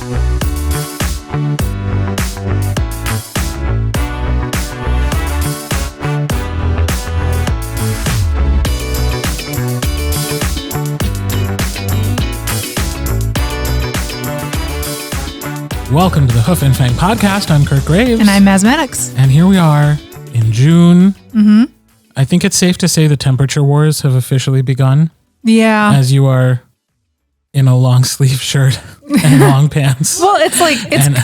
Welcome to the Hoof and Fang podcast. I'm Kirt Maz. And I'm Maz Maddox. And here we are in June. Mm-hmm. I think it's safe to say the temperature wars have officially begun. Yeah. As you are in a long sleeve shirt and long pants. Well, it's and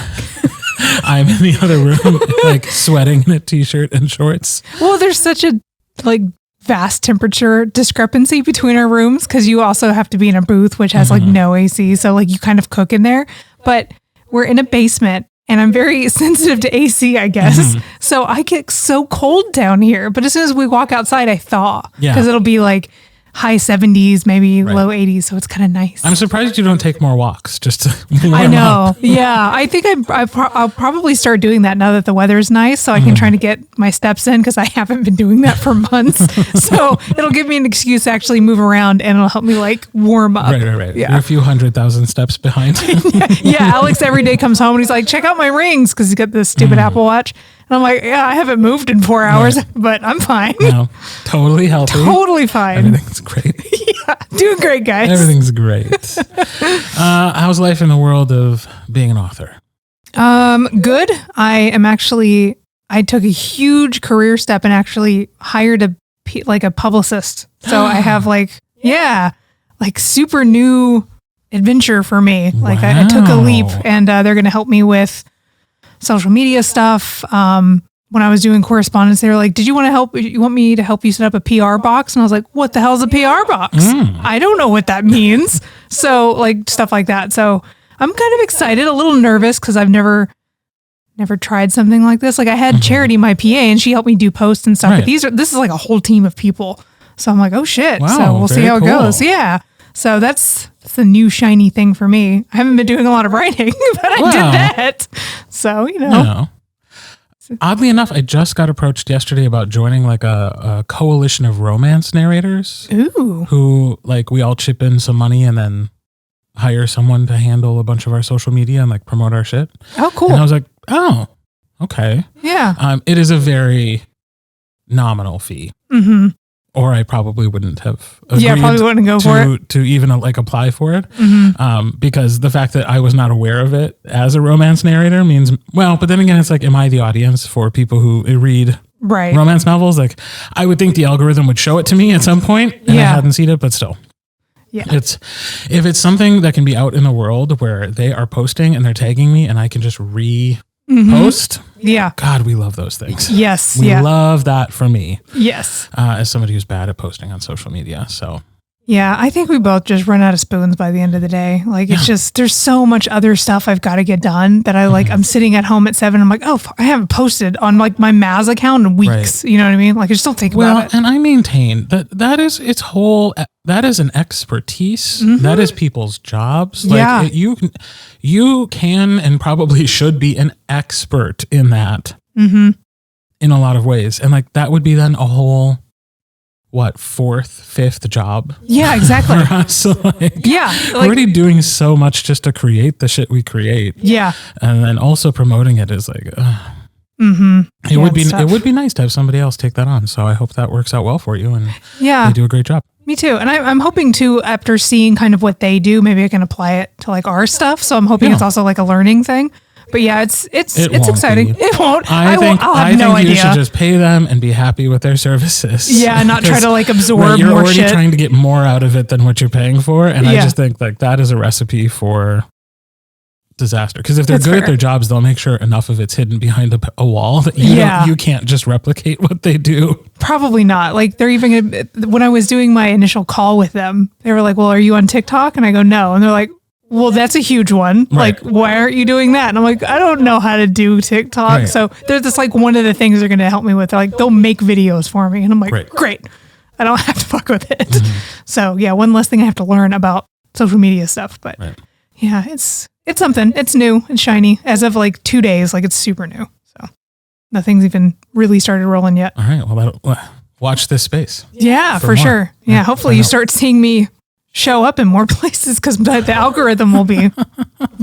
I'm in the other room, like sweating in a t-shirt and shorts. Well, there's such a vast temperature discrepancy between our rooms because you also have to be in a booth which has no AC, so you kind of cook in there. But we're in a basement and I'm very sensitive to AC, I guess. Mm-hmm. So I get so cold down here. But as soon as we walk outside, I thaw. Because it'll be high 70s, maybe low 80s. So it's kind of nice. I'm surprised you don't take more walks just to warm I know. up. Yeah. I think I'll probably start doing that now that the weather's nice. So I can try to get my steps in because I haven't been doing that for months. So it'll give me an excuse to actually move around and it'll help me warm up. Right. Yeah. You're a few 100,000 steps behind. Yeah. Alex every day comes home and he's like, check out my rings because he's got this stupid Apple Watch. And I'm like, yeah, I haven't moved in 4 hours, but I'm fine. No, totally healthy. Totally fine. Everything's great. Yeah, doing great, guys. Everything's great. How's life in the world of being an author? Good. I took a huge career step and actually hired a publicist. So I have super new adventure for me. I took a leap and they're going to help me with social media stuff. When I was doing correspondence, they were like, you want me to help you set up a PR box? And I was like, what the hell is a PR box? I don't know what that means. So stuff like that. So I'm kind of excited, a little nervous because I've never tried something like this. I had Charity, my PA, and she helped me do posts and stuff. Right. But this is a whole team of people. So I'm like, oh shit. Wow, so we'll see how it goes. Yeah. So that's the new shiny thing for me. I haven't been doing a lot of writing, but I did that. So, Oddly enough, I just got approached yesterday about joining a coalition of romance narrators. Ooh. Who we all chip in some money and then hire someone to handle a bunch of our social media and promote our shit. Oh, cool. And I was like, oh, okay. Yeah. It is a very nominal fee. Mm-hmm. Or I probably wouldn't have agreed probably wouldn't go for it. To even apply for it. Mm-hmm. Because the fact that I was not aware of it as a romance narrator means, but then again, it's am I the audience for people who read romance novels? I would think the algorithm would show it to me at some point and I hadn't seen it, but still. Yeah. If it's something that can be out in the world where they are posting and they're tagging me and I can just post. Yeah. God, we love those things. Yes. We love that for me. Yes. As somebody who's bad at posting on social media. So. Yeah. I think we both just run out of spoons by the end of the day. It's just, there's so much other stuff I've got to get done that I'm sitting at home at 7. I'm like, oh, I haven't posted on my Maz account in weeks. Right. You know what I mean? I just don't think about it. And I maintain that is its whole, that is an expertise. Mm-hmm. That is people's jobs. You can and probably should be an expert in that in a lot of ways. And that would be then a whole, 4th, 5th job? Yeah, exactly. For us. We're already doing so much just to create the shit we create. Yeah. And then also promoting it is it would be nice to have somebody else take that on. So I hope that works out well for you and they do a great job. Me too. And I'm hoping to, after seeing kind of what they do, maybe I can apply it to our stuff. So I'm hoping it's also a learning thing. But yeah, it's exciting. Be. It won't. I think idea. You should just pay them and be happy with their services. Yeah, not try to absorb you're more already shit. Trying to get more out of it than what you're paying for. And I just think that is a recipe for disaster. Because if they're good at their jobs, they'll make sure enough of it's hidden behind a wall that you can't just replicate what they do. Probably not. They're even, when I was doing my initial call with them, they were like, well, are you on TikTok? And I go, no. And they're like, well, that's a huge one. Right. Why aren't you doing that? And I'm like, I don't know how to do TikTok. Right. So there's this one of the things they're going to help me with. They're they'll make videos for me. And I'm like, great. I don't have to fuck with it. Mm-hmm. So yeah, one less thing I have to learn about social media stuff. But yeah, it's something. It's new and shiny. As of 2 days, it's super new. So nothing's even really started rolling yet. All right. Well, watch this space. Yeah, for sure. Yeah. Hopefully you start seeing me show up in more places because the algorithm will be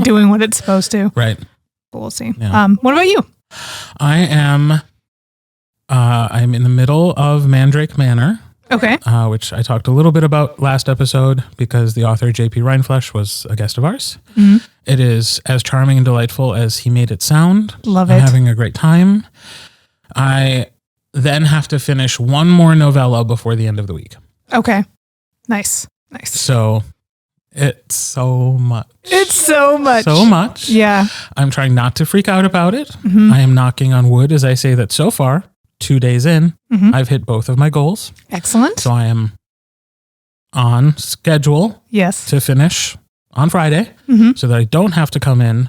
doing what it's supposed to. Right. But we'll see. Yeah. What about you? I'm in the middle of Mandrake Manor. Okay. Which I talked a little bit about last episode because the author J.P. Rindfleisch was a guest of ours. Mm-hmm. It is as charming and delightful as he made it sound. Love I'm it. having a great time. I then have to finish one more novella before the end of the week. Okay. Nice. So it's so much. It's so much. So much. Yeah. I'm trying not to freak out about it. Mm-hmm. I am knocking on wood as I say that so far, 2 days in, Mm-hmm. I've hit both of my goals. Excellent. So I am on schedule Yes. to finish on Friday Mm-hmm. so that I don't have to come in.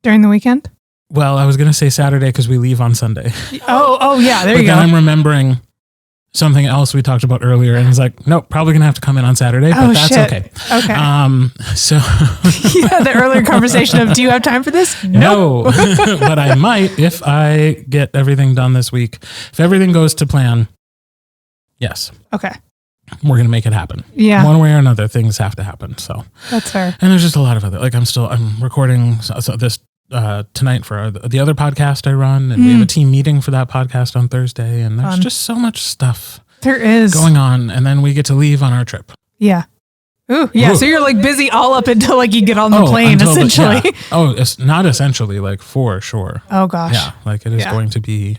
During the weekend? Well, I was going to say Saturday because we leave on Sunday. Oh yeah. There But you go. then I'm remembering something else we talked about earlier and it's like, nope, probably going to have to come in on Saturday, but that's shit. okay. Okay. So Yeah, the earlier conversation of, do you have time for this? no, but I might if I get everything done this week. If everything goes to plan, yes, Okay. we're going to make it happen. Yeah. One way or another, things have to happen. So, That's fair. and there's just a lot of other, like I'm recording this tonight for the other podcast I run, and we have a team meeting for that podcast on Thursday, and there's Fun. just so much stuff There is. going on, and then we get to leave on our trip. Yeah. Ooh, yeah. Ooh. So you're like busy all up until like you get on the plane, until essentially. yeah. Oh, it's not essentially, like for sure. Oh gosh. Yeah, like it is Yeah. going to be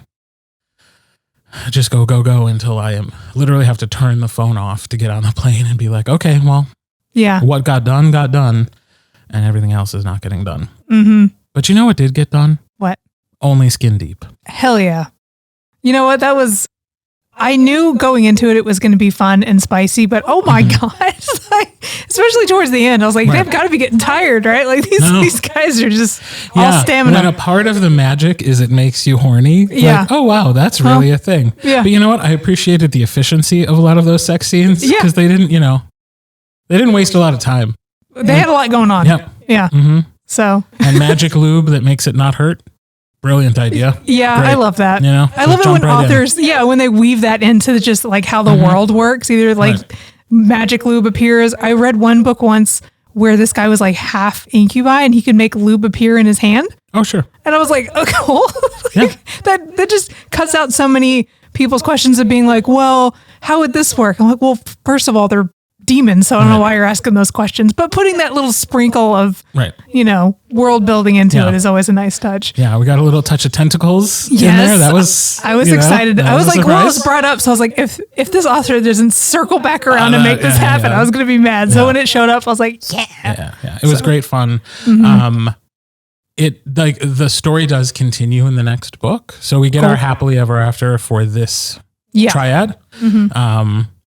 just go until I am literally have to turn the phone off to get on the plane and be like, okay, well, Yeah. what got done, and everything else is not getting done. Mm-hmm. But you know what did get done? What? Only Skin Deep. Hell yeah. You know what? I knew going into it was going to be fun and spicy, but oh my gosh, like, especially towards the end, I was like, Right. they've got to be getting tired, right? Like these guys are just all stamina. When a part of the magic is it makes you horny. Yeah. Like, oh wow, that's really a thing. Yeah. But you know what? I appreciated the efficiency of a lot of those sex scenes. Yeah. Because they didn't waste a lot of time. They had a lot going on. Yep. Yeah. Mm-hmm. So And magic lube that makes it not hurt. Brilliant idea. yeah, Great. I love that. You know, I love it jump when right in. authors, when they weave that into just like how the world works. Either like Right. magic lube appears. I read one book once where this guy was like half incubi and he could make lube appear in his hand. Oh, sure. And I was like, oh, cool. Yeah. That just cuts out so many people's questions of being like, well, how would this work? I'm like, well, first of all, they're demons, so I don't know why you're asking those questions. But putting that little sprinkle of, Right. world building into Yeah. it is always a nice touch. Yeah, we got a little touch of tentacles in Yes. there. That was I was excited. I was like, well, it was brought up. So I was like, if this author doesn't circle back around and make this happen, I was going to be mad. So when it showed up, I was like, Yeah. It was great fun. It like the story does continue in the next book. So we get Cool. our happily ever after for this yeah, triad.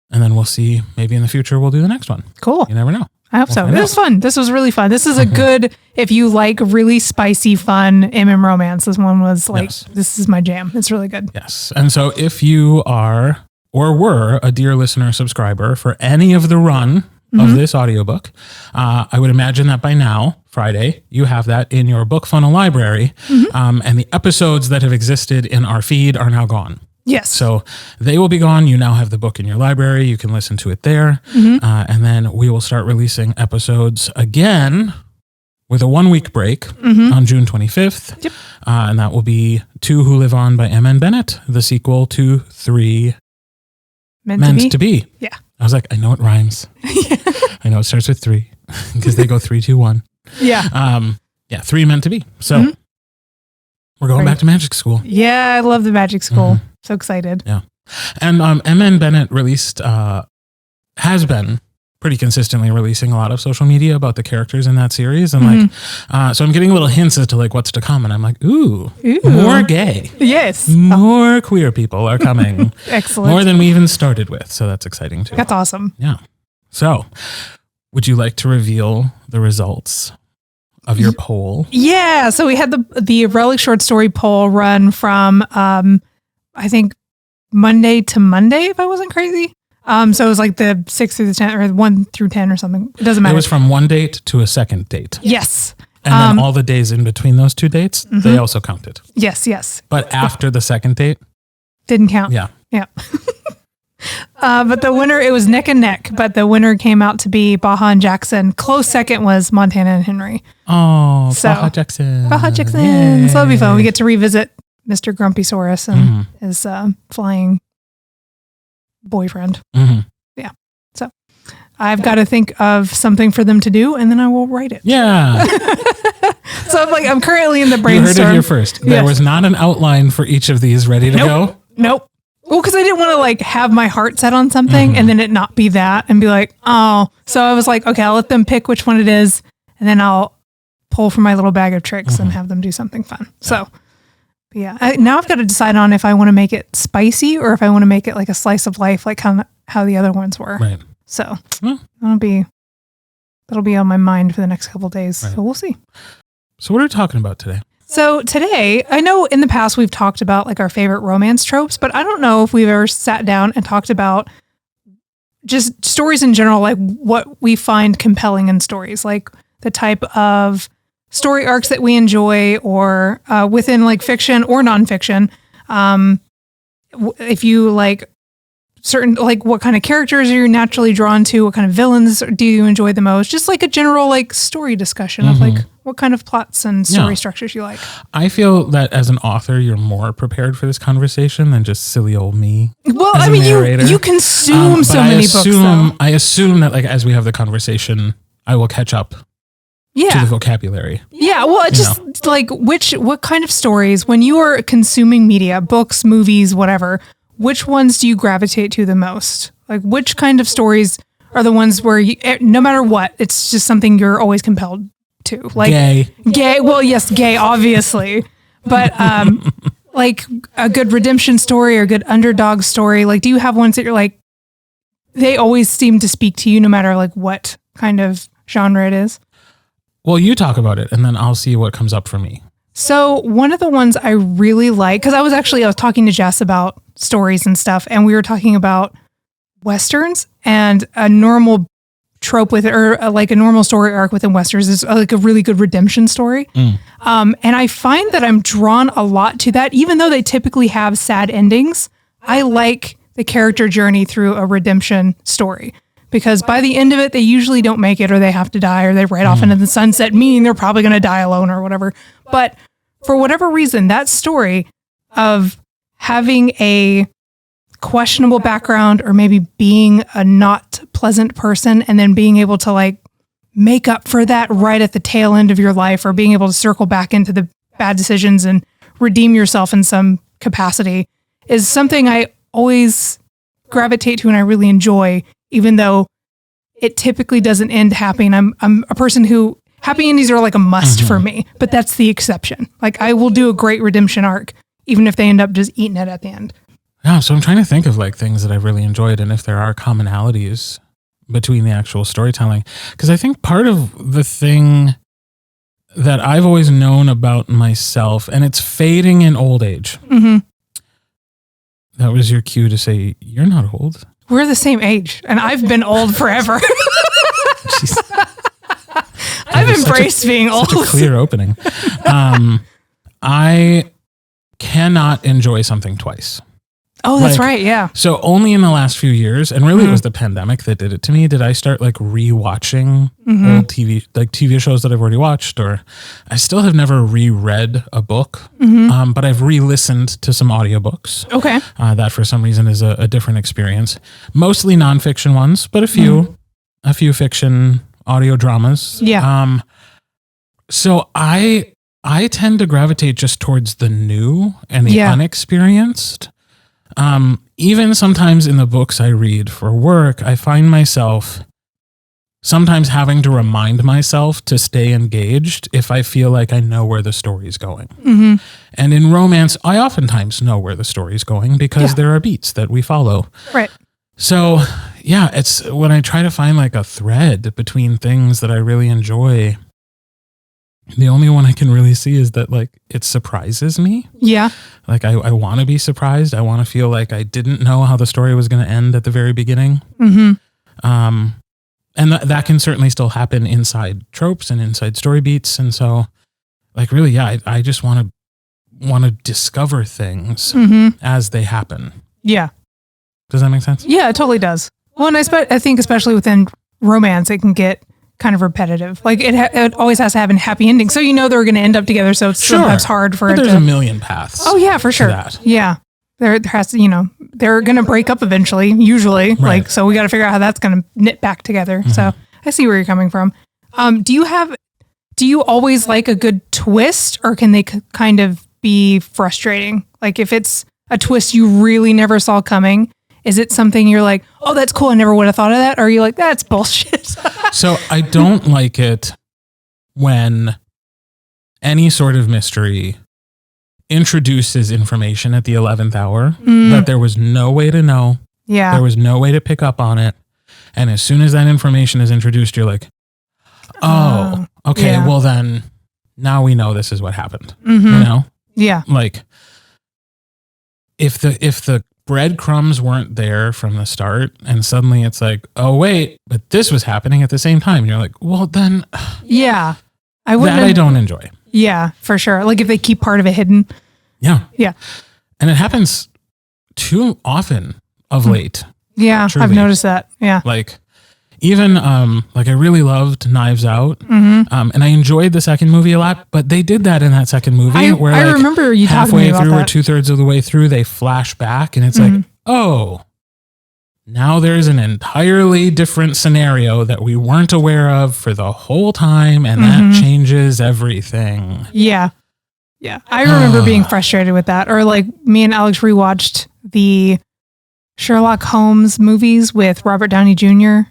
And then we'll see, maybe in the future we'll do the next one. cool. You never know. I hope so. find It was out. fun. This was really fun. This is a good, if you like really spicy, fun romance, this one was like, Yes. this is my jam. It's really good. Yes. And so if you are or were a dear listener subscriber for any of the run of this audiobook, I would imagine that by now, Friday, you have that in your book funnel library. And the episodes that have existed in our feed are now gone. Yes. So they will be gone. You now have the book in your library. You can listen to it there. And then we will start releasing episodes again with a 1 week break on June 25th. Yep. And that will be 2 Who Live On by M.N. Bennett, the sequel to 3 Meant to Be. Yeah. I was like, I know it rhymes. I know it starts with 3 because they go 3, 2, 1. Yeah. 3 Meant to Be. So we're going Great. back to magic school. Yeah. I love the magic school. So excited. Yeah. And M.N. Bennett released, has been pretty consistently releasing a lot of social media about the characters in that series. And so I'm getting little hints as to like what's to come. And I'm like, ooh. More gay. Yes. More queer people are coming. Excellent. More than we even started with. So that's exciting too. That's awesome. Yeah. So would you like to reveal the results of your poll? Yeah. So we had the Relic short story poll run from, I think Monday to Monday, if I wasn't crazy. So it was like the 6th through the 10th or 1 through 10 or something. It doesn't matter. It was from one date to a second date. Yes. And then all the days in between those 2 dates, they also counted. Yes. But after the second date, Didn't count. yeah. Yeah. But the winner, it was neck and neck, but the winner came out to be Baja and Jackson. Close second was Montana and Henry. Oh, so, Baja Jackson. Baja Jackson. Yay. So that'll be fun. We get to revisit Mr. Grumpysaurus and his flying boyfriend. Mm-hmm. Yeah. So I've got to think of something for them to do, and then I will write it. Yeah. So I'm currently in the brainstorm. You heard it here first. There was not an outline for each of these ready to go? Nope. Well, because I didn't want to have my heart set on something and then it not be that and be like, oh. So I was like, okay, I'll let them pick which one it is, and then I'll pull from my little bag of tricks and have them do something fun. So yeah, now I've got to decide on if I want to make it spicy or if I want to make it like a slice of life, like how the other ones were. Right. So that'll be on my mind for the next couple of days. Right. So we'll see. So what are we talking about today? So today, I know in the past we've talked about like our favorite romance tropes, but I don't know if we've ever sat down and talked about just stories in general, like what we find compelling in stories, like the type of story arcs that we enjoy or within like fiction or nonfiction. If you like certain, like what kind of characters are you naturally drawn to? What kind of villains do you enjoy the most? Just like a general like story discussion of like what kind of plots and story structures you like. I feel that as an author, you're more prepared for this conversation than just silly old me. Well, I mean, you consume so many books. Though. I assume that like as we have the conversation, I will catch up to the vocabulary. Yeah, well, it's just like what kind of stories, when you are consuming media, books, movies, whatever, which ones do you gravitate to the most? Like which kind of stories are the ones where you, no matter what, it's just something you're always compelled to? Like gay. Well, yes, gay, obviously, but like a good redemption story or a good underdog story. Like, do you have ones that you're like, they always seem to speak to you no matter like what kind of genre it is? Well, you talk about it and then I'll see what comes up for me. So one of the ones I really like, because I was talking to Jess about stories and stuff, and we were talking about Westerns, and a normal trope with it, or like a normal story arc within Westerns is like a really good redemption story. And I find that I'm drawn a lot to that, even though they typically have sad endings. I like the character journey through a redemption story, because by the end of it, they usually don't make it, or they have to die, or they ride off into the sunset, meaning they're probably going to die alone or whatever. But for whatever reason, that story of having a questionable background or maybe being a not pleasant person and then being able to like make up for that right at the tail end of your life, or being able to circle back into the bad decisions and redeem yourself in some capacity, is something I always gravitate to and I really enjoy, even though it typically doesn't end happy. And I'm a person who, happy endings are like a must for me, but that's the exception. Like I will do a great redemption arc, even if they end up just eating it at the end. Yeah, so I'm trying to think of like things that I've really enjoyed and if there are commonalities between the actual storytelling. Because I think part of the thing that I've always known about myself, and it's fading in old age. That was your cue to say, you're not old. We're the same age, and I've been old forever. I've embraced being old. Such a clear opening. I cannot enjoy something twice. Oh, that's right. Yeah. So only in the last few years, and really it was the pandemic that did it to me, did I start like rewatching old TV shows that I've already watched, or I still have never reread a book, but I've re-listened to some audiobooks. Okay. That for some reason is a different experience. Mostly nonfiction ones, but a few fiction audio dramas. Yeah. So I tend to gravitate just towards the new and the unexperienced. Even sometimes in the books I read for work, I find myself sometimes having to remind myself to stay engaged if I feel like I know where the story's going. And in romance, I oftentimes know where the story's going because there are beats that we follow. Right. So yeah, it's when I try to find like a thread between things that I really enjoy, the only one I can really see is that like it surprises me. Yeah. Like I want to be surprised. I want to feel like I didn't know how the story was going to end at the very beginning. And that can certainly still happen inside tropes and inside story beats. And so like really, yeah, I just want to discover things as they happen. Yeah. Does that make sense? Yeah, it totally does. Well, and I think especially within romance, it can get kind of repetitive. Like it always has to have a happy ending. So they're going to end up together. So it's sometimes hard for but there's a million paths. Oh yeah, for sure. Yeah. There has to, they're going to break up eventually, usually. Right. Like, so we got to figure out how that's going to knit back together. Mm-hmm. So I see where you're coming from. Do you always like a good twist, or can they kind of be frustrating? Like if it's a twist you really never saw coming, is it something you're like, oh, that's cool, I never would have thought of that? Or are you like, that's bullshit? So I don't like it when any sort of mystery introduces information at the 11th hour that there was no way to know. Yeah. There was no way to pick up on it. And as soon as that information is introduced, you're like, oh, okay, well then now we know this is what happened. Mm-hmm. Yeah. Like if the breadcrumbs weren't there from the start and suddenly it's like, oh wait, but this was happening at the same time. And you're like, well then. Yeah. I don't enjoy. Yeah, for sure. Like if they keep part of it hidden. Yeah. Yeah. And it happens too often of late. Yeah. Truly. I've noticed that. Yeah. Like even, like I really loved Knives Out. Mm-hmm. And I enjoyed the second movie a lot, but they did that in that second movie I remember you talking to me about halfway through that. or 2/3 of the way through, they flash back and it's like, oh, now there's an entirely different scenario that we weren't aware of for the whole time. And that changes everything. Yeah. Yeah. I remember being frustrated with that. Or like me and Alex rewatched the Sherlock Holmes movies with Robert Downey Jr.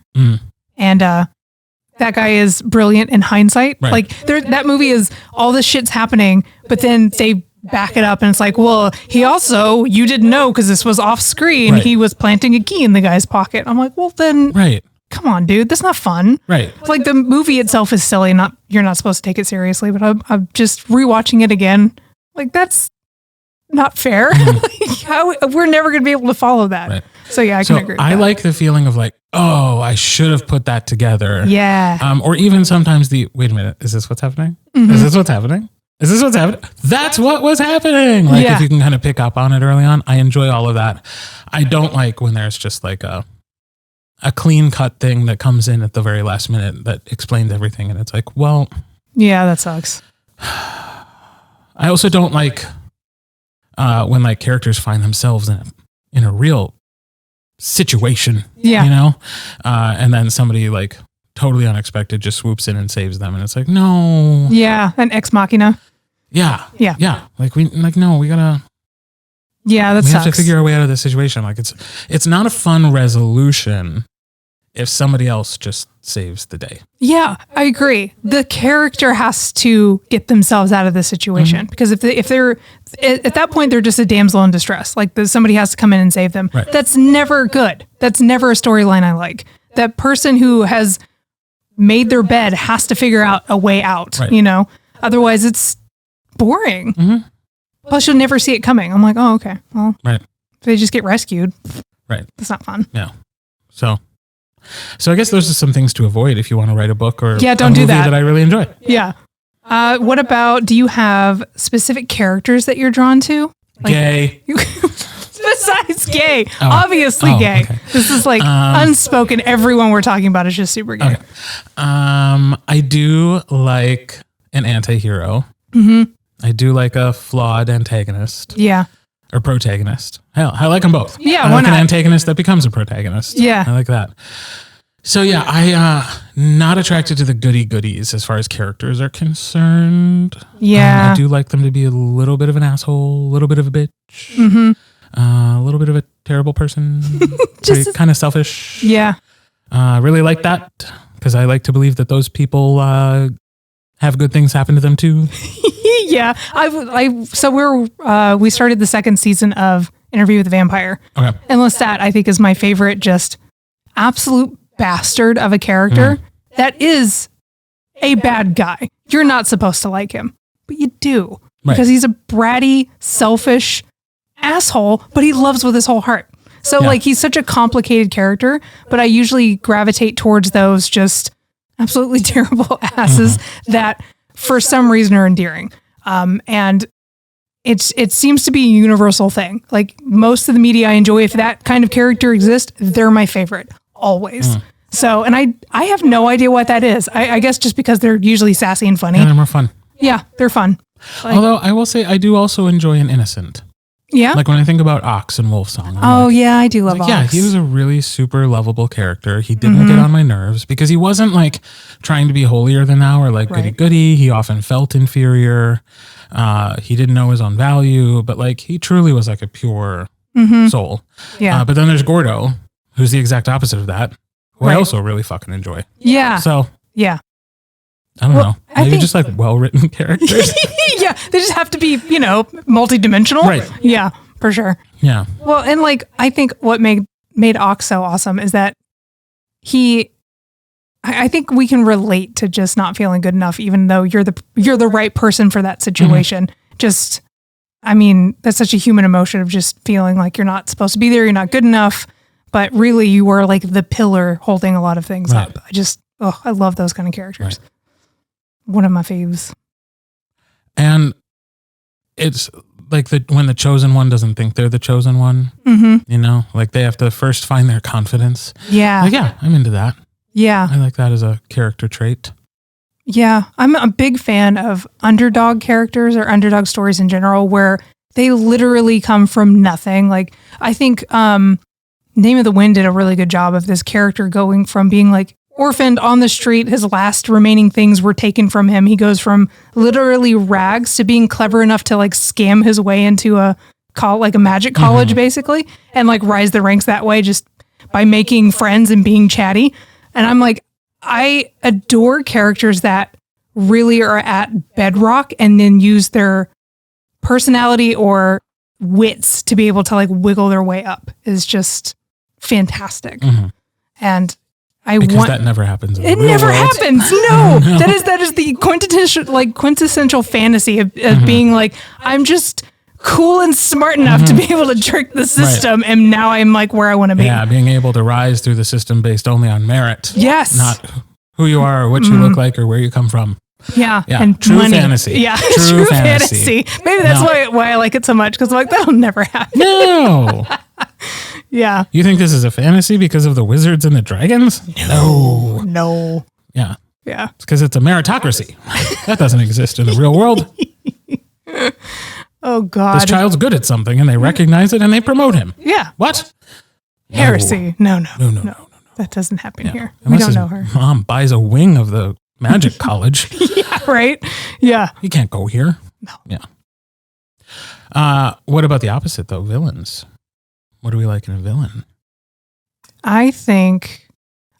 And that guy is brilliant in hindsight. Right. Like that movie is all this shit's happening, but then they back it up and it's like, well, you didn't know because this was off screen. Right. He was planting a key in the guy's pocket. I'm like, well then, come on, dude, that's not fun. Right. Like the movie itself is silly. You're not supposed to take it seriously, but I'm just rewatching it again. Like that's not fair. Like, we're never going to be able to follow that. Right. So yeah, I can agree with I that. like the feeling of like, oh, I should have put that together. Yeah. Or even sometimes wait a minute, is this what's happening? Mm-hmm. Is this what's happening? Is this what's happening? That's what was happening. Like if you can kind of pick up on it early on, I enjoy all of that. I don't like when there's just like a clean cut thing that comes in at the very last minute that explains everything. And it's like, well. Yeah, that sucks. I also don't like when like characters find themselves in a real situation, and then somebody like totally unexpected just swoops in and saves them. And it's like, no. Yeah. An ex machina. Yeah. Like we gotta. Yeah, that we sucks. have to figure our way out of this situation. Like it's not a fun resolution if somebody else just saves the day. Yeah, I agree. The character has to get themselves out of the situation because if they're at that point, they're just a damsel in distress. Like somebody has to come in and save them. Right. That's never good. That's never a storyline I like. That person who has made their bed has to figure out a way out, Otherwise it's boring. Mm-hmm. Plus you'll never see it coming. I'm like, oh, okay. Well, if they just get rescued. Right. That's not fun. Yeah. So I guess those are some things to avoid if you want to write a book or don't a movie do that I really enjoy. Yeah. What about, do you have specific characters that you're drawn to? Like, gay. Besides gay. Obviously gay. Okay. This is like unspoken. Everyone we're talking about is just super gay. Okay. I do like an anti-hero. Mm-hmm. I do like a flawed antagonist. Yeah. Or protagonist. Hell, I like them both. Yeah, I like an antagonist that becomes a protagonist. Yeah. I like that. So yeah, I not attracted to the goodies as far as characters are concerned. Yeah. I do like them to be a little bit of an asshole, a little bit of a bitch. Mm-hmm. A little bit of a terrible person. Just kind of selfish. Yeah. Really like that because I like to believe that those people have good things happen to them too. Yeah. We started the second season of Interview with the Vampire. Okay. And Lestat, I think, is my favorite, just absolute bastard of a character that is a bad guy. You're not supposed to like him, but you do because he's a bratty, selfish asshole, but he loves with his whole heart. So like he's such a complicated character, but I usually gravitate towards those just absolutely terrible asses that for some reason are endearing. And it seems to be a universal thing. Like most of the media I enjoy, if that kind of character exists, they're my favorite always. So, and I have no idea what that is. I guess just because they're usually sassy and funny. And they're more fun. Yeah, they're fun. Like, although I will say I do also enjoy an innocent. Yeah. Like when I think about Ox and Wolfsong. Yeah, I do love Ox. Yeah, he was a really super lovable character. He didn't get on my nerves because he wasn't like trying to be holier than thou or like goody goody. He often felt inferior. He didn't know his own value, but like he truly was like a pure soul. Yeah. But then there's Gordo, who's the exact opposite of that, who I also really fucking enjoy. Yeah. So yeah. I don't know. Maybe just like well-written characters. Yeah. They just have to be, multidimensional. Right. Yeah, for sure. Yeah. Well, and like, I think what made Ox so awesome is that I think we can relate to just not feeling good enough, even though you're the right person for that situation. Just, I mean, that's such a human emotion of just feeling like you're not supposed to be there. You're not good enough, but really you were like the pillar holding a lot of things up. I love those kind of characters. Right. One of my faves. And it's like when the chosen one doesn't think they're the chosen one, like they have to first find their confidence. Yeah. Like, yeah, I'm into that. Yeah. I like that as a character trait. Yeah. I'm a big fan of underdog characters or underdog stories in general where they literally come from nothing. Like I think Name of the Wind did a really good job of this character going from being like orphaned on the street. His last remaining things were taken from him. He goes from literally rags to being clever enough to like scam his way into a magic college basically, and like rise the ranks that way just by making friends and being chatty. And I'm like, I adore characters that really are at bedrock and then use their personality or wits to be able to like wiggle their way up is just fantastic. And because that never happens. It never happens. No, no. That is the quintessential fantasy of being like, I'm just cool and smart enough to be able to trick the system, and now I'm like where I want to be. Yeah, being able to rise through the system based only on merit. Yes, not who you are or what you look like or where you come from. Yeah, and true money. Fantasy. Yeah, true fantasy. Maybe that's why I like it so much because like that'll never happen. No. Yeah. You think this is a fantasy because of the wizards and the dragons? No. Yeah. Yeah. It's because it's a meritocracy. That doesn't exist in the real world. Oh, God. This child's good at something and they recognize it and they promote him. Yeah. What? Heresy. No. That doesn't happen here. Unless we don't know her. Mom buys a wing of the magic college. Yeah, right? Yeah. He can't go here. No. Yeah. What about the opposite, though? Villains. What do we like in a villain? I think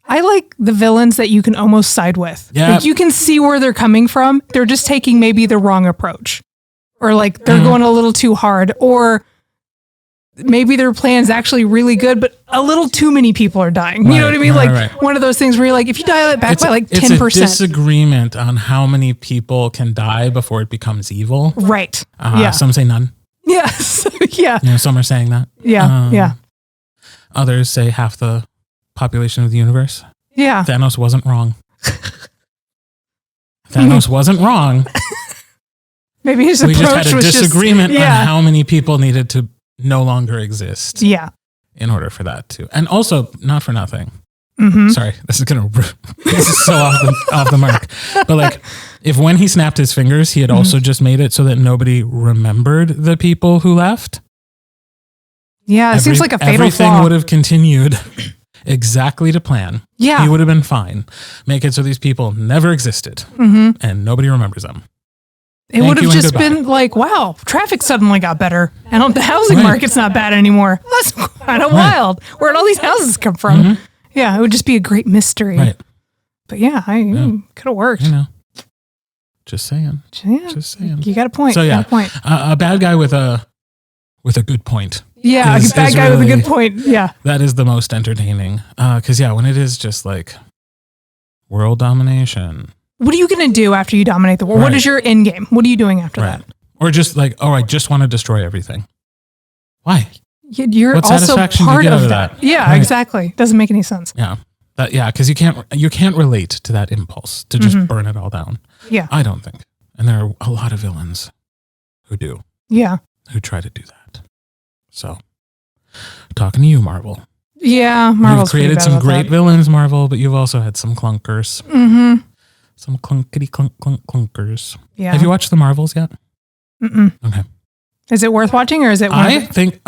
I like the villains that you can almost side with. Yeah. Like you can see where they're coming from. They're just taking maybe the wrong approach. Or like they're going a little too hard. Or maybe their plan's actually really good, but a little too many people are dying. You know what I mean? Like one of those things where you're like, if you dial it back by like 10%. It's a disagreement on how many people can die before it becomes evil. Right. Some say none. Yes. Yeah. Some are saying that. Yeah. Others say half the population of the universe. Yeah. Thanos wasn't wrong. Thanos wasn't wrong. Maybe his approach was just had a disagreement on how many people needed to no longer exist. Yeah. In order for that to, and also not for nothing. Mm-hmm. Sorry, this is so off the mark. But like, if when he snapped his fingers, he had also just made it so that nobody remembered the people who left. Yeah, it seems like a fatal flaw. Everything would have continued exactly to plan. Yeah, he would have been fine. Make it so these people never existed and nobody remembers them. It would have just been like, wow, traffic suddenly got better, and the housing market's not bad anymore. That's kind of wild. Where'd all these houses come from? Yeah, it would just be a great mystery. Right. But yeah, could have worked. Just saying. Yeah. Just saying. You got a point. So yeah, got a point. A bad guy with a good point. Yeah, a bad guy with a good point. Yeah. That is the most entertaining. Because when it is just like world domination. What are you going to do after you dominate the world? What is your end game? What are you doing after that? Or just like, I just want to destroy everything. Why? You're what also part of that. Yeah, exactly. Doesn't make any sense. Yeah. Because you can't relate to that impulse to just burn it all down. Yeah. I don't think. And there are a lot of villains who do. Yeah. Who try to do that. So, talking to you, Marvel. Yeah, Marvel's You've created some great villains, Marvel, but you've also had some clunkers. Mm-hmm. Some clunkety clunkers. Yeah. Have you watched the Marvels yet? Mm-mm. Okay. Is it worth watching, or is it? I think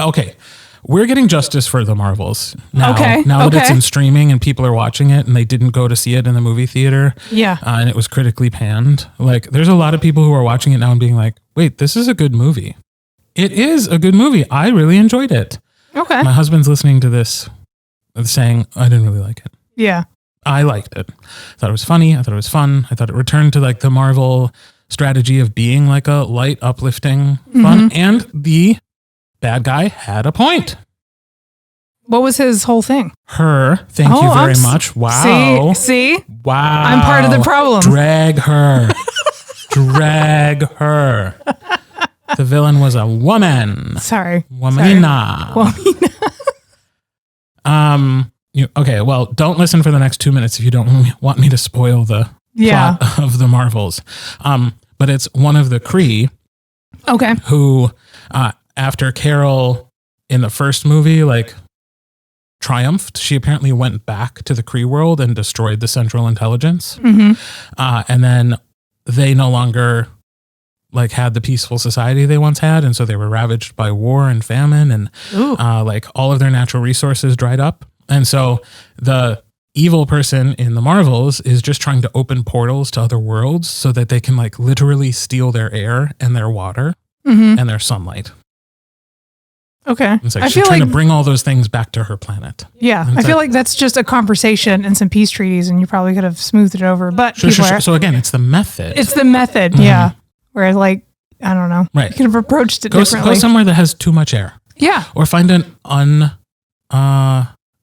we're getting justice for the Marvels now. Okay. Now that it's in streaming and people are watching it, and they didn't go to see it in the movie theater. Yeah. And it was critically panned. Like, there's a lot of people who are watching it now and being like, "Wait, this is a good movie." It is a good movie. I really enjoyed it. Okay. My husband's listening to this, saying, "I didn't really like it." Yeah. I liked it. I thought it was funny. I thought it was fun. I thought it returned to like the Marvel strategy of being like a light, uplifting fun. And the bad guy had a point. What was his whole thing? Thank you very much. Wow. See? Wow. I'm part of the problem. Drag her. Drag her. The villain was a woman. Sorry. Womana. Okay, well, don't listen for the next 2 minutes if you don't want me to spoil the plot of the Marvels. But it's one of the Kree. Okay. Who, after Carol in the first movie, like, triumphed, she apparently went back to the Kree world and destroyed the Central Intelligence. And then they no longer like had the peaceful society they once had, and so they were ravaged by war and famine, and like all of their natural resources dried up. And so the evil person in the Marvels is just trying to open portals to other worlds so that they can like literally steal their air and their water and their sunlight. Okay. It's like she's trying to bring all those things back to her planet. Yeah. I feel like that's just a conversation and some peace treaties, and you probably could have smoothed it over. But sure. So again, it's the method. It's the method, yeah. Whereas, like, I don't know. Right. You could have approached it differently. Go somewhere that has too much air. Yeah. Or find an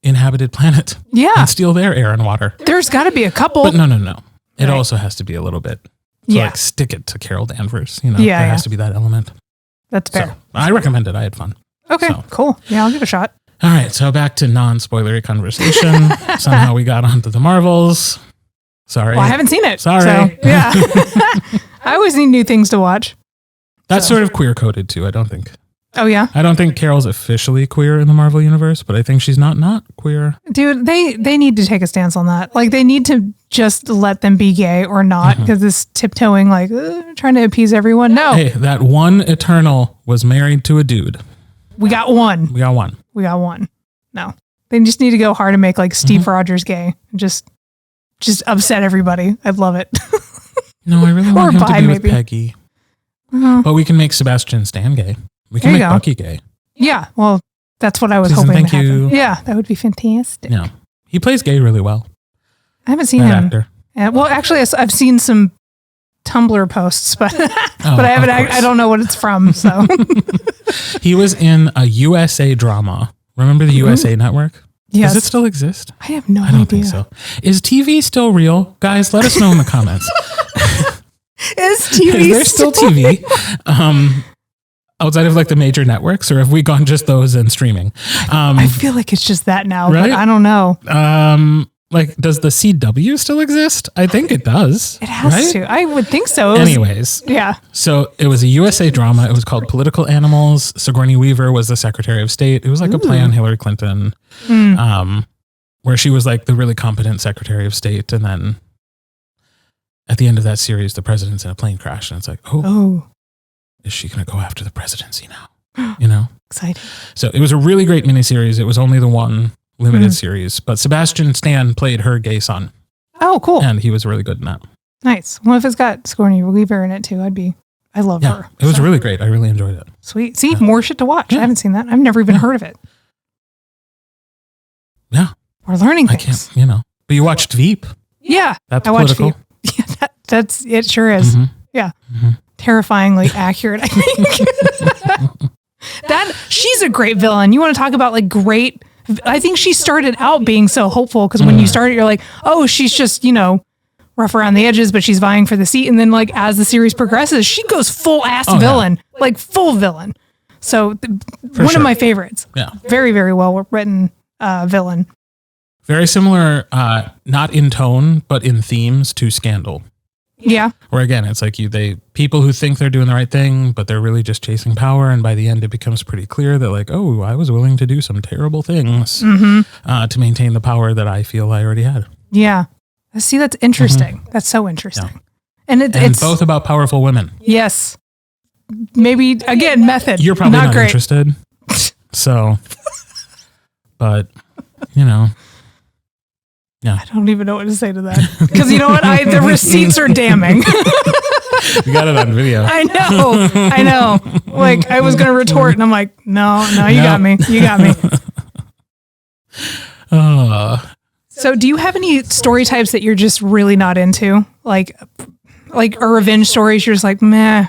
uninhabited planet. Yeah. And steal their air and water. There's got to be a couple. But no. It also has to be a little bit. So like stick it to Carol Danvers. You know, there has to be that element. That's fair. So, I recommend it. I had fun. Okay, cool. Yeah, I'll give it a shot. All right. So back to non-spoilery conversation. Somehow we got onto the Marvels. Sorry. Well, I haven't seen it. Sorry. So, yeah. I always need new things to watch. That's sort of queer coded too, I don't think. Oh, yeah? I don't think Carol's officially queer in the Marvel universe, but I think she's not queer. Dude, they need to take a stance on that. Like, they need to just let them be gay or not, because this tiptoeing, like, trying to appease everyone. No. Hey, that one Eternal was married to a dude. We got one. No. They just need to go hard and make, like, Steve Rogers gay. Just upset everybody. I'd love it. No, I really want him to be with Peggy. But we can make Sebastian Stan gay. We can make Bucky gay. Yeah, well, that's what I was hoping to happen. You. Yeah, that would be fantastic. Yeah, he plays gay really well. I haven't seen him. Actor. Well, actually, I've seen some Tumblr posts, but but I haven't. I don't know what it's from. So he was in a USA drama. Remember the USA Network? Yes. Does it still exist? I have no idea. I don't think so. Is TV still real? Guys, let us know in the comments. Is TV There's still TV? Outside of like the major networks, or have we gone just those and streaming? I feel like it's just that now, right? but I don't know. Like, does the CW still exist? I think it does. It has to. I would think so. Anyways. Yeah. So it was a USA drama. It was called Political Animals. Sigourney Weaver was the Secretary of State. It was like a play on Hillary Clinton, where she was like the really competent Secretary of State. And then at the end of that series, the president's in a plane crash. And it's like, is she going to go after the presidency now? You know? Exciting. So it was a really great miniseries. It was only the one limited series, but Sebastian Stan played her gay son. Oh, cool. And he was really good in that. Nice. Well, if it's got Sigourney Weaver in it too, I love her. It was really great. I really enjoyed it. Sweet. See, more shit to watch. I haven't seen that. I've never even heard of it. Yeah. We're learning things. I can't, But you watched Veep. Yeah. That's political. Yeah, that's, it sure is. Yeah. Terrifyingly accurate, I think. She's a great villain. You want to talk about like great, I think she started out being so hopeful because when you started, you're like, oh, she's just, rough around the edges, but she's vying for the seat. And then like as the series progresses, she goes full ass villain, like full villain. So one of my favorites. Yeah. Very, very well written villain. Very similar, not in tone, but in themes to Scandal. Yeah. Where again, it's like people who think they're doing the right thing, but they're really just chasing power. And by the end, it becomes pretty clear that like, oh, I was willing to do some terrible things to maintain the power that I feel I already had. Yeah. See, that's interesting. That's so interesting. Yeah. And it's both about powerful women. Yes. Maybe, again, method. You're probably not great. interested. So, but, Yeah. I don't even know what to say to that. Because you know what? The receipts are damning. You got it on video. I know. Like, I was going to retort, and I'm like, no, you got me. You got me. So do you have any story types that you're just really not into? Like a revenge stories, you're just like, meh,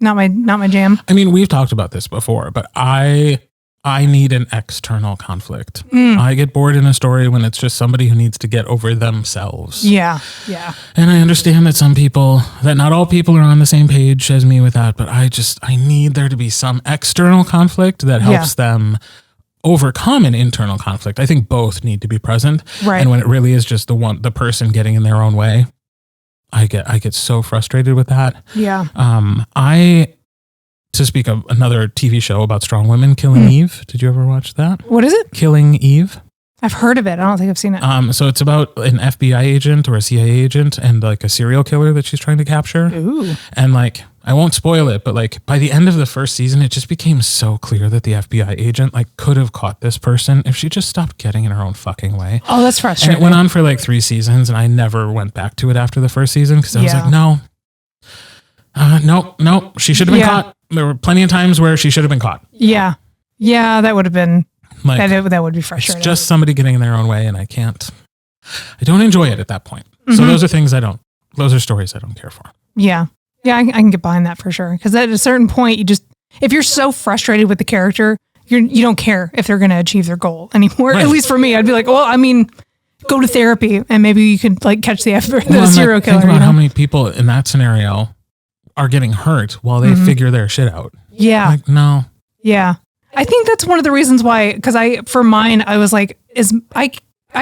not my jam. I mean, we've talked about this before, but I need an external conflict. I get bored in a story when it's just somebody who needs to get over themselves. Yeah. And I understand that not all people are on the same page as me with that, but I need there to be some external conflict that helps them overcome an internal conflict. I think both need to be present. Right. And when it really is just the person getting in their own way, I get so frustrated with that. Yeah. To speak of another TV show about strong women, Killing Eve. Did you ever watch that? What is it? Killing Eve. I've heard of it. I don't think I've seen it. So it's about an FBI agent or a CIA agent and like a serial killer that she's trying to capture. Ooh. And like, I won't spoil it, but like by the end of the first season, it just became so clear that the FBI agent like could have caught this person if she just stopped getting in her own fucking way. Oh, that's frustrating. And it went on for like 3 seasons, and I never went back to it after the first season because I was like, no, she should have been caught. There were plenty of times where she should have been caught. Yeah, that would have been like that would be frustrating. It's just somebody getting in their own way, and I don't enjoy it at that point. So those are those are stories I don't care for. Yeah, I can get behind that for sure. Because at a certain point, if you're so frustrated with the character, you don't care if they're going to achieve their goal anymore. Right. At least for me, I'd be like, well, I mean, go to therapy, and maybe you could like catch the serial killer. Think about how many people in that scenario are getting hurt while they figure their shit out. Yeah. Like, no. Yeah. I think that's one of the reasons why, because for mine, I was like, I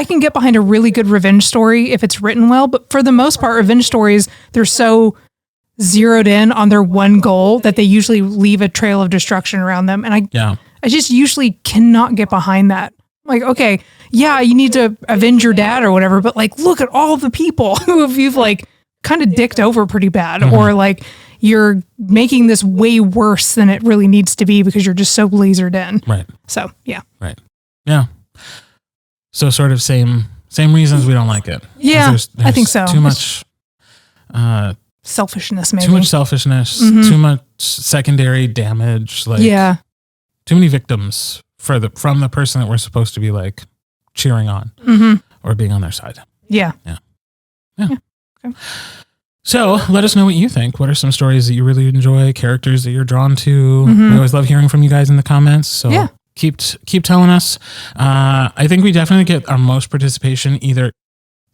can get behind a really good revenge story if it's written well, but for the most part, revenge stories, they're so zeroed in on their one goal that they usually leave a trail of destruction around them. And I just usually cannot get behind that. Like, okay, yeah, you need to avenge your dad or whatever, but like, look at all the people who you've like kind of dicked over pretty bad, or like you're making this way worse than it really needs to be because you're just so lasered in. Right. So, yeah. Right. Yeah. So sort of same reasons we don't like it. Yeah, there's I think so. Too much selfishness, maybe. Too much selfishness, too much secondary damage, like too many victims from the person that we're supposed to be like cheering on or being on their side. Yeah. Okay. So let us know what you think. What are some stories that you really enjoy, characters that you're drawn to? We always love hearing from you guys in the comments. So keep telling us. I think we definitely get our most participation either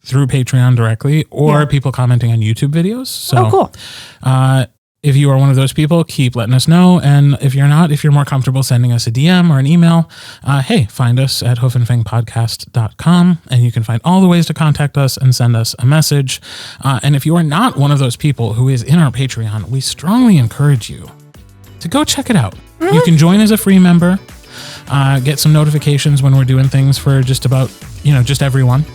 through Patreon directly or people commenting on YouTube videos. So cool. If you are one of those people, keep letting us know. And if you're not, if you're more comfortable sending us a DM or an email, find us at hoofandfangpodcast.com, and you can find all the ways to contact us and send us a message. And if you are not one of those people who is in our Patreon, we strongly encourage you to go check it out. You can join as a free member, get some notifications when we're doing things for just about, just everyone.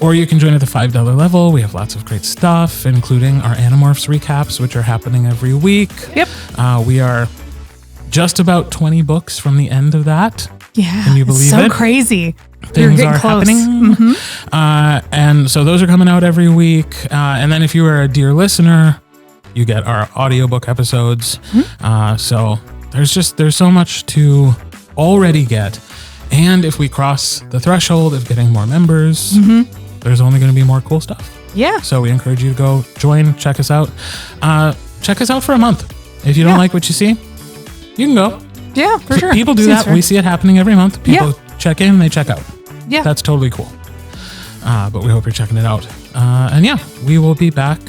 Or you can join at the $5 level. We have lots of great stuff, including our Animorphs recaps, which are happening every week. Yep. We are just about 20 books from the end of that. Yeah. Can you believe it? It's so crazy. Things are happening. And so those are coming out every week. And then if you are a dear listener, you get our audiobook episodes. So there's so much to already get. And if we cross the threshold of getting more members, there's only going to be more cool stuff. Yeah. So we encourage you to go join, check us out. Check us out for a month. If you don't like what you see, you can go. Yeah, for sure. People do that. Fair. We see it happening every month. People check in, they check out. Yeah. That's totally cool. But we hope you're checking it out. And we will be back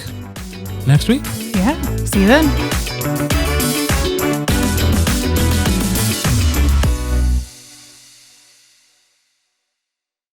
next week. Yeah. See you then.